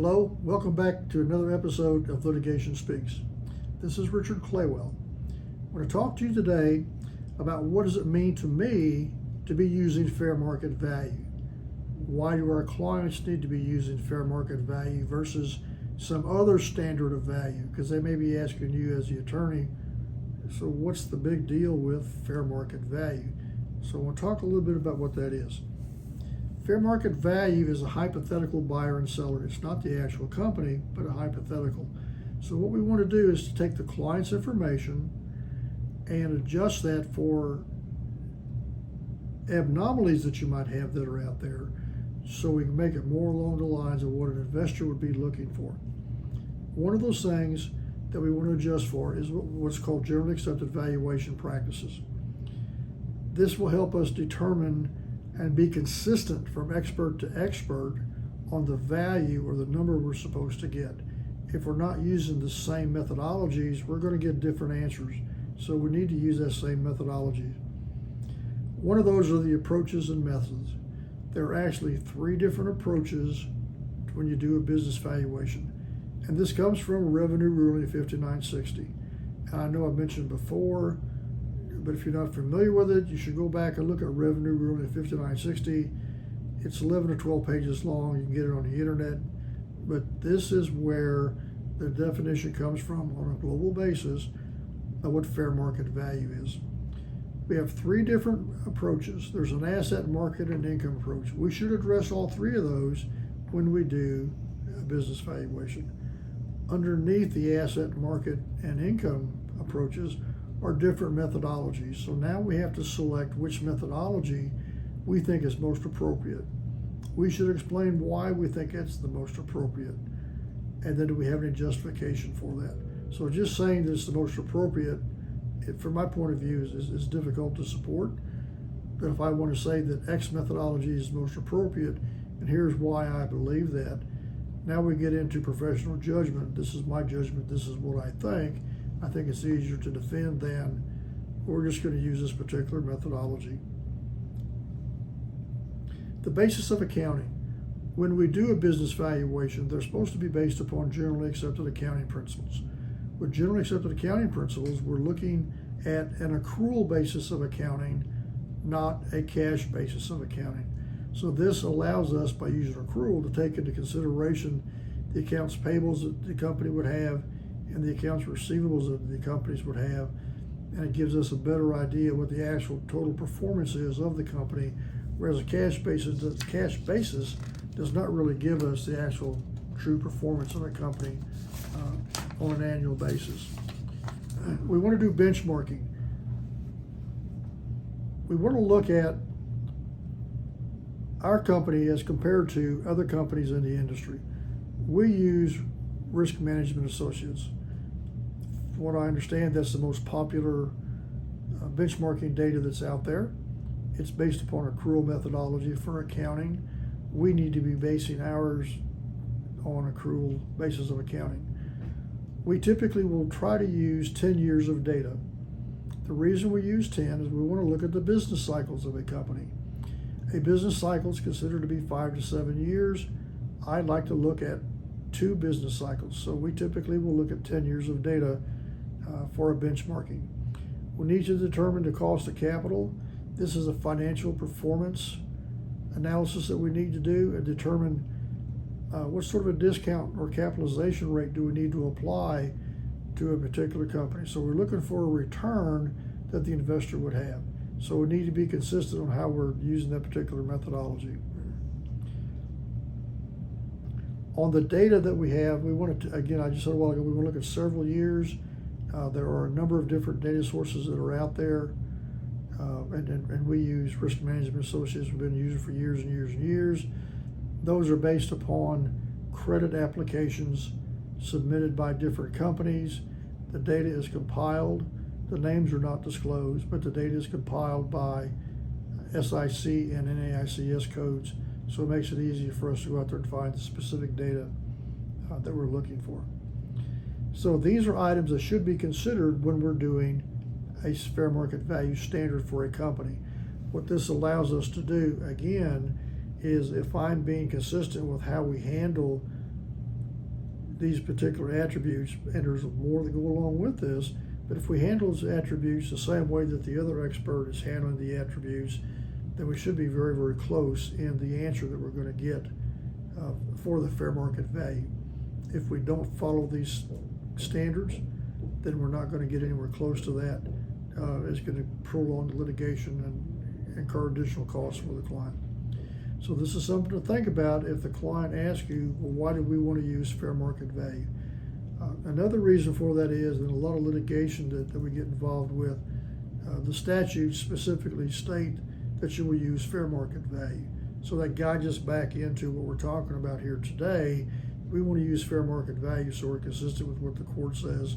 Hello, welcome back to another episode of Litigation Speaks. This is Richard Claywell. I want to talk to you today about what does it mean to me to be using fair market value. Why do our clients need to be using fair market value versus some other standard of value? Because they may be asking you as the attorney, so what's the big deal with fair market value? So I want to talk a little bit about what that is. Fair market value is a hypothetical buyer and seller. It's not the actual company, but a hypothetical. So what we want to do is to take the client's information and adjust that for abnormalities that you might have that are out there, so we can make it more along the lines of what an investor would be looking for. One of those things that we want to adjust for is what's called generally accepted valuation practices. This will help us determine and be consistent from expert to expert on the value or the number we're supposed to get. If we're not using the same methodologies, we're going to get different answers. So we need to use that same methodology. One of those are the approaches and methods. There are actually 3 different approaches when you do a business valuation. And this comes from Revenue Ruling 5960. And I know I've mentioned before, but if you're not familiar with it, you should go back and look at Revenue Ruling 5960. It's 11 or 12 pages long. You can get it on the internet. But this is where the definition comes from on a global basis of what fair market value is. We have 3 different approaches. There's an asset, market, and income approach. We should address all 3 of those when we do a business valuation. Underneath the asset, market, and income approaches are different methodologies. So now we have to select which methodology we think is most appropriate. We should explain why we think it's the most appropriate. And then do we have any justification for that? So just saying that it's the most appropriate, from my point of view, is difficult to support. But if I want to say that X methodology is most appropriate, and here's why I believe that, now we get into professional judgment. This is my judgment, this is what I think. I think it's easier to defend than we're just going to use this particular methodology. The basis of accounting. When we do a business valuation, they're supposed to be based upon generally accepted accounting principles. With generally accepted accounting principles, we're looking at an accrual basis of accounting, not a cash basis of accounting. So this allows us, by using accrual, to take into consideration the accounts payables that the company would have and the accounts receivables that the companies would have, and it gives us a better idea what the actual total performance is of the company, whereas a cash basis does not really give us the actual true performance of a company on an annual basis. We want to do benchmarking. We want to look at our company as compared to other companies in the industry. We use Risk Management Associates. From what I understand, that's the most popular benchmarking data that's out there. It's based upon accrual methodology for accounting. We need to be basing ours on accrual basis of accounting. We typically will try to use 10 years of data. The reason we use 10 is we want to look at the business cycles of a company. A business cycle is considered to be 5 to 7 years. I'd like to look at 2 business cycles. So we typically will look at 10 years of data for a benchmarking. We need to determine the cost of capital. This is a financial performance analysis that we need to do and determine what sort of a discount or capitalization rate do we need to apply to a particular company. So we're looking for a return that the investor would have. So we need to be consistent on how we're using that particular methodology. On the data that we have, we want to, again, I just said a while ago, we want to look at several years. There are a number of different data sources that are out there. And we use Risk Management Associates. We've been using for years and years and years. Those are based upon credit applications submitted by different companies. The data is compiled. The names are not disclosed, but the data is compiled by SIC and NAICS codes. So it makes it easier for us to go out there and find the specific data that we're looking for. So these are items that should be considered when we're doing a fair market value standard for a company. What this allows us to do, again, is if I'm being consistent with how we handle these particular attributes, and there's more that go along with this, but if we handle those attributes the same way that the other expert is handling the attributes, then we should be very, very close in the answer that we're going to get for the fair market value. If we don't follow these standards, then we're not going to get anywhere close to that. It's going to prolong the litigation and incur additional costs for the client. So this is something to think about if the client asks you, well, why do we want to use fair market value? Another reason for that is in a lot of litigation that we get involved with, the statutes specifically state that you will use fair market value. So that guides us back into what we're talking about here today. We want to use fair market value so we're consistent with what the court says.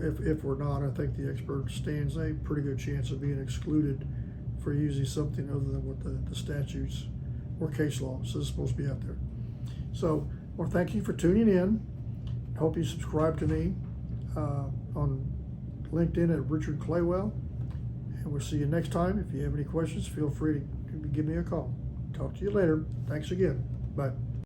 If we're not, I think the expert stands a pretty good chance of being excluded for using something other than what the statutes or case law says is supposed to be out there. So, well, thank you for tuning in. Hope you subscribe to me on LinkedIn at Richard Claywell. And we'll see you next time. If you have any questions, feel free to give me a call. Talk to you later. Thanks again. Bye.